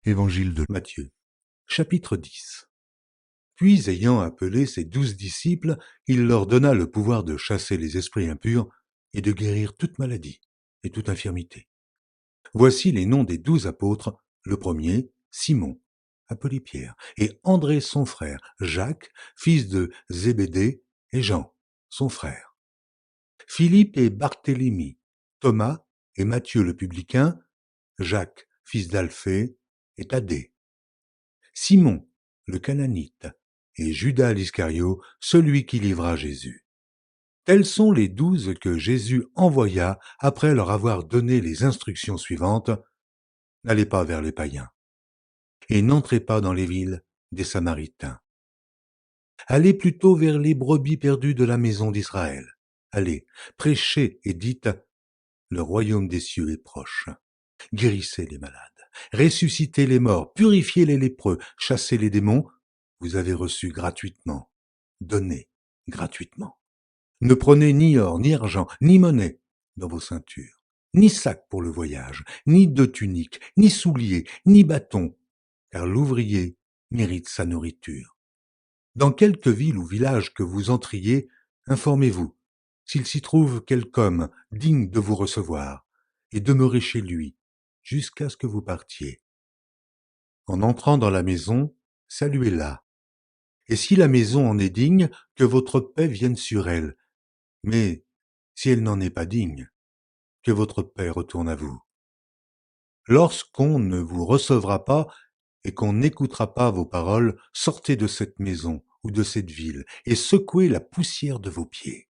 Évangile de Matthieu, chapitre 10. Puis, ayant appelé ses 12 disciples, il leur donna le pouvoir de chasser les esprits impurs et de guérir toute maladie et toute infirmité. Voici les noms des 12 apôtres. Le premier, Simon, appelé Pierre, et André son frère, Jacques, fils de Zébédée, et Jean, son frère. Philippe et Barthélemy, Thomas et Matthieu le publicain, Jacques, fils d'Alphée, et Thaddée, Simon, le Cananite, et Judas l'Iscario, celui qui livra Jésus. Tels sont les 12 que Jésus envoya après leur avoir donné les instructions suivantes. N'allez pas vers les païens, et n'entrez pas dans les villes des Samaritains. Allez plutôt vers les brebis perdues de la maison d'Israël. Allez, prêchez et dites, le royaume des cieux est proche. Guérissez les malades, ressuscitez les morts, purifiez les lépreux, chassez les démons. Vous avez reçu gratuitement, donnez gratuitement. Ne prenez ni or, ni argent, ni monnaie dans vos ceintures, ni sac pour le voyage, ni de tunique, ni souliers, ni bâton, car l'ouvrier mérite sa nourriture. Dans quelque ville ou village que vous entriez, informez-vous s'il s'y trouve quelque homme digne de vous recevoir, et demeurez chez lui jusqu'à ce que vous partiez. En entrant dans la maison, saluez-la. Et si la maison en est digne, que votre paix vienne sur elle. Mais si elle n'en est pas digne, que votre paix retourne à vous. Lorsqu'on ne vous recevra pas et qu'on n'écoutera pas vos paroles, sortez de cette maison ou de cette ville et secouez la poussière de vos pieds.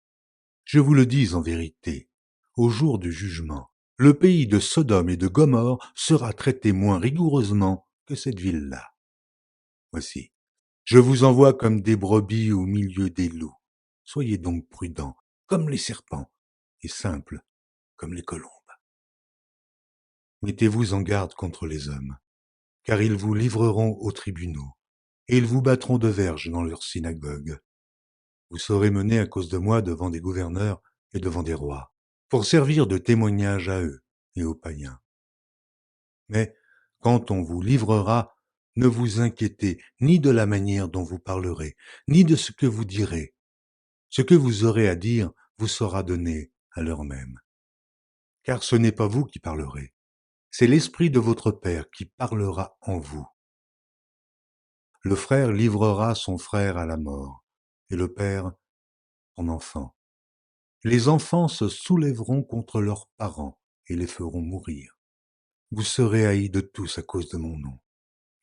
Je vous le dis en vérité, au jour du jugement, le pays de Sodome et de Gomorrhe sera traité moins rigoureusement que cette ville-là. Voici, je vous envoie comme des brebis au milieu des loups. Soyez donc prudents, comme les serpents, et simples, comme les colombes. Mettez-vous en garde contre les hommes, car ils vous livreront aux tribunaux, et ils vous battront de verges dans leurs synagogues. Vous serez menés à cause de moi devant des gouverneurs et devant des rois, pour servir de témoignage à eux et aux païens. Mais quand on vous livrera, ne vous inquiétez ni de la manière dont vous parlerez, ni de ce que vous direz. Ce que vous aurez à dire vous sera donné à l'heure même. Car ce n'est pas vous qui parlerez, c'est l'Esprit de votre Père qui parlera en vous. Le frère livrera son frère à la mort, et le père son enfant. Les enfants se soulèveront contre leurs parents et les feront mourir. Vous serez haïs de tous à cause de mon nom.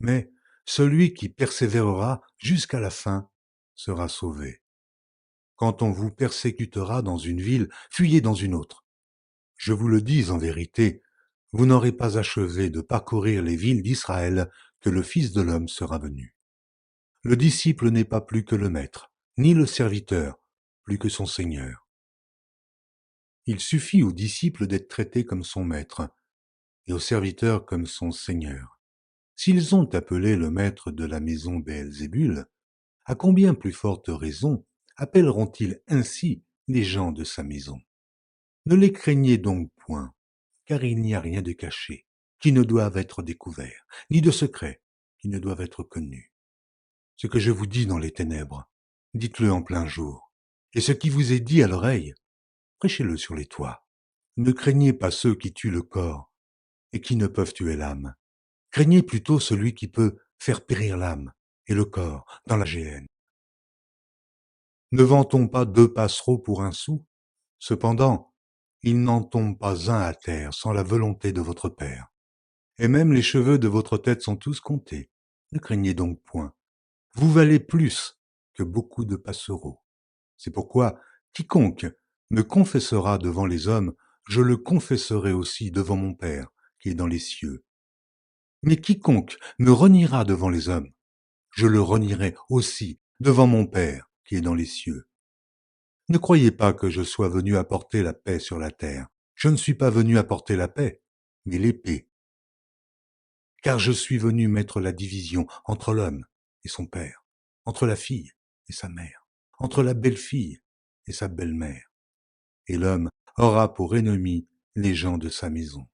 Mais celui qui persévérera jusqu'à la fin sera sauvé. Quand on vous persécutera dans une ville, fuyez dans une autre. Je vous le dis en vérité, vous n'aurez pas achevé de parcourir les villes d'Israël que le Fils de l'homme sera venu. Le disciple n'est pas plus que le maître, ni le serviteur plus que son Seigneur. Il suffit au disciple d'être traité comme son maître, et au serviteur comme son Seigneur. S'ils ont appelé le maître de la maison Béelzébul, à combien plus forte raison appelleront-ils ainsi les gens de sa maison? Ne les craignez donc point, car il n'y a rien de caché qui ne doive être découvert, ni de secret qui ne doive être connu. Ce que je vous dis dans les ténèbres, dites-le en plein jour, et ce qui vous est dit à l'oreille, prêchez-le sur les toits. Ne craignez pas ceux qui tuent le corps et qui ne peuvent tuer l'âme. Craignez plutôt celui qui peut faire périr l'âme et le corps dans la géhenne. Ne vend-on pas 2 passereaux pour un sou? Cependant, il n'en tombe pas un à terre sans la volonté de votre Père. Et même les cheveux de votre tête sont tous comptés. Ne craignez donc point. Vous valez plus que beaucoup de passereaux. C'est pourquoi quiconque me confessera devant les hommes, je le confesserai aussi devant mon Père qui est dans les cieux. Mais quiconque me reniera devant les hommes, je le renierai aussi devant mon Père qui est dans les cieux. Ne croyez pas que je sois venu apporter la paix sur la terre. Je ne suis pas venu apporter la paix, mais l'épée. Car je suis venu mettre la division entre l'homme et son père, entre la fille et sa mère, entre la belle-fille et sa belle-mère. Et l'homme aura pour ennemis les gens de sa maison.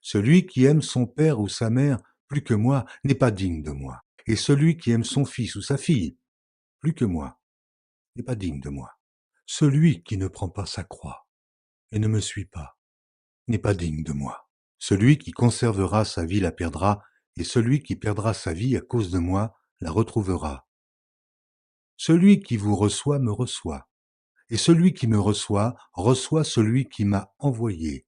Celui qui aime son père ou sa mère plus que moi, n'est pas digne de moi. Et celui qui aime son fils ou sa fille, plus que moi, n'est pas digne de moi. Celui qui ne prend pas sa croix et ne me suit pas, n'est pas digne de moi. Celui qui conservera sa vie la perdra, et celui qui perdra sa vie à cause de moi la retrouvera. Celui qui vous reçoit me reçoit, et celui qui me reçoit reçoit celui qui m'a envoyé.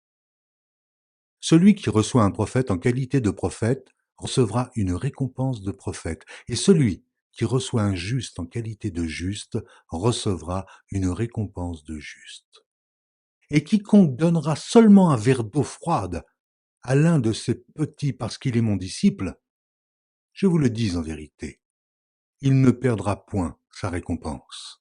Celui qui reçoit un prophète en qualité de prophète recevra une récompense de prophète, et celui qui reçoit un juste en qualité de juste recevra une récompense de juste. Et quiconque donnera seulement un verre d'eau froide à l'un de ces petits parce qu'il est mon disciple, je vous le dis en vérité, il ne perdra point sa récompense.